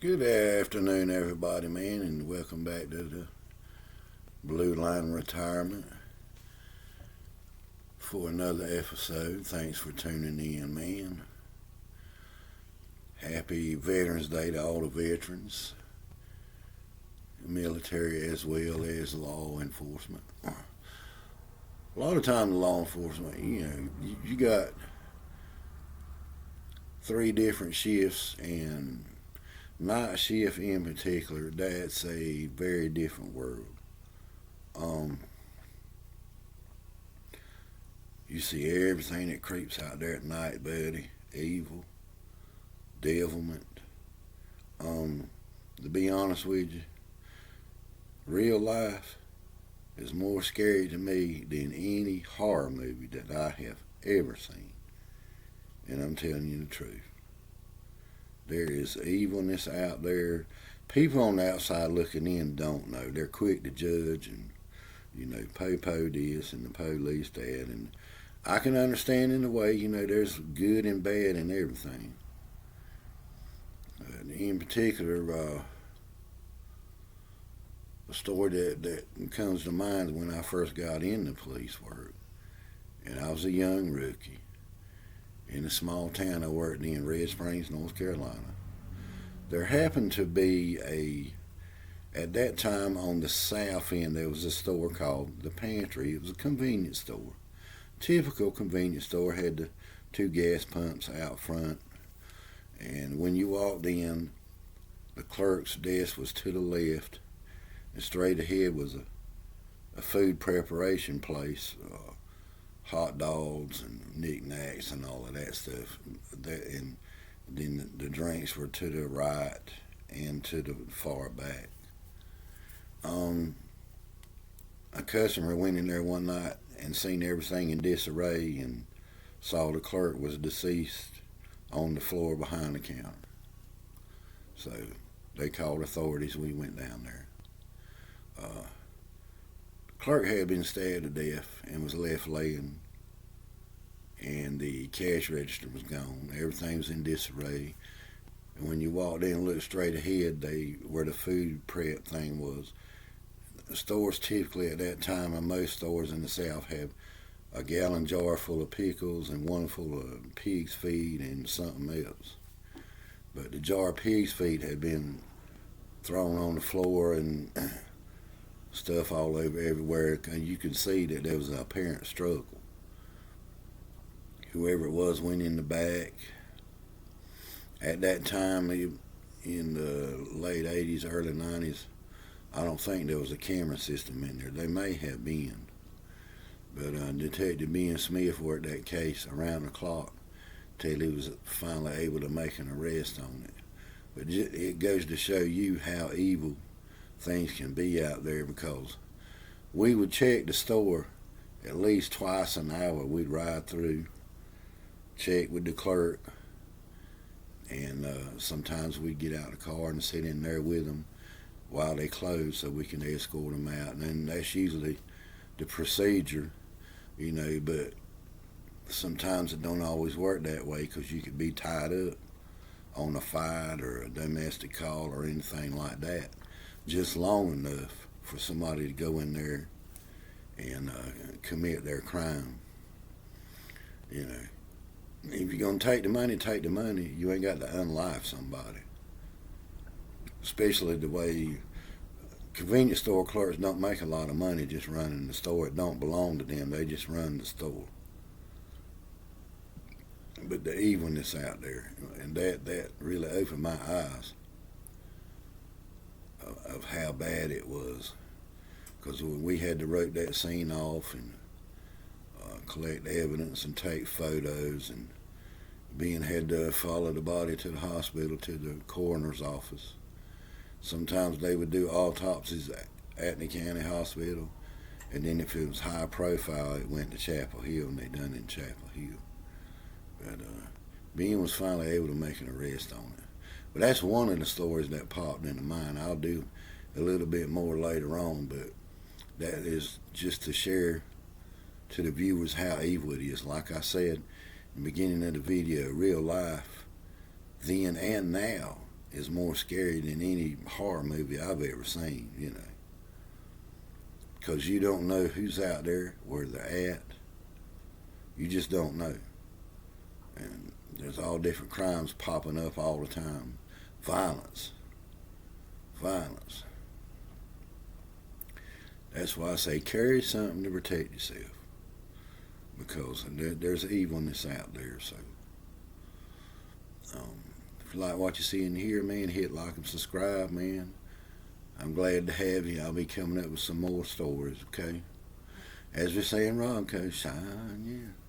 Good afternoon, everybody, man, and welcome back to the Blue Line Retirement for another episode. Thanks for tuning in, man. Happy Veterans Day to all the veterans, military as well as law enforcement. A lot of times, law enforcement, you got three different shifts, and night shift in particular, that's a very different world. Um, you see everything that creeps out there at night, buddy. Evil, devilment. Um, to be honest with you, real life is more scary to me than any horror movie that I have ever seen. And I'm telling you the truth. There is evilness out there. People on the outside looking in don't know. They're quick to judge and, po this and the police that. And I can understand in a way, there's good and bad in everything. In particular, a story that comes to mind when I first got into police work. And I was a young rookie in a small town I worked in, Red Springs, North Carolina. There happened to be at that time on the south end, there was a store called The Pantry. It was a convenience store. Typical convenience store, had the two gas pumps out front. And when you walked in, the clerk's desk was to the left, and straight ahead was a food preparation place, hot dogs and knickknacks and all of that stuff. And then the drinks were to the right and to the far back. A customer went in there one night and seen everything in disarray and saw the clerk was deceased on the floor behind the counter. So they called authorities. We went down there. The clerk had been stabbed to death and was left laying, and the cash register was gone. Everything was in disarray. And when you walked in and looked straight ahead, where the food prep thing was, the stores typically at that time, and most stores in the South, have a gallon jar full of pickles and one full of pig's feed and something else. But the jar of pig's feed had been thrown on the floor and stuff all over everywhere, and you could see that there was an apparent struggle. Whoever it was went in the back. At that time, in the late 80s, early 90s, I don't think there was a camera system in there. They may have been. But Detective Ben Smith worked that case around the clock till he was finally able to make an arrest on it. But it goes to show you how evil things can be out there, because we would check the store at least twice an hour. We'd ride through, check with the clerk, and sometimes we'd get out of the car and sit in there with them while they closed so we can escort them out. And then that's usually the procedure, but sometimes it don't always work that way, because you could be tied up on a fight or a domestic call or anything like that just long enough for somebody to go in there and commit their crime. If you're going to take the money, take the money. You ain't got to unlife somebody. Especially the way convenience store clerks don't make a lot of money just running the store. It don't belong to them. They just run the store. But the evilness out there, and that really opened my eyes of how bad it was. Because we had to rope that scene off and collect evidence and take photos, and Ben had to follow the body to the hospital, to the coroner's office. Sometimes they would do autopsies at the county hospital, and then if it was high profile, it went to Chapel Hill, and they done it in Chapel Hill. But Ben was finally able to make an arrest on it. But that's one of the stories that popped into mind. I'll do a little bit more later on, but that is just to share to the viewers how evil it is. Like I said in the beginning of the video, real life then and now is more scary than any horror movie I've ever seen, you know. Because you don't know who's out there, where they're at. You just don't know. And there's all different crimes popping up all the time. Violence. Violence. That's why I say carry something to protect yourself. Because there's evilness out there, so. If you like what you see and hear, man, hit like and subscribe, man. I'm glad to have you. I'll be coming up with some more stories, okay? As we say in Ronco, shine, yeah.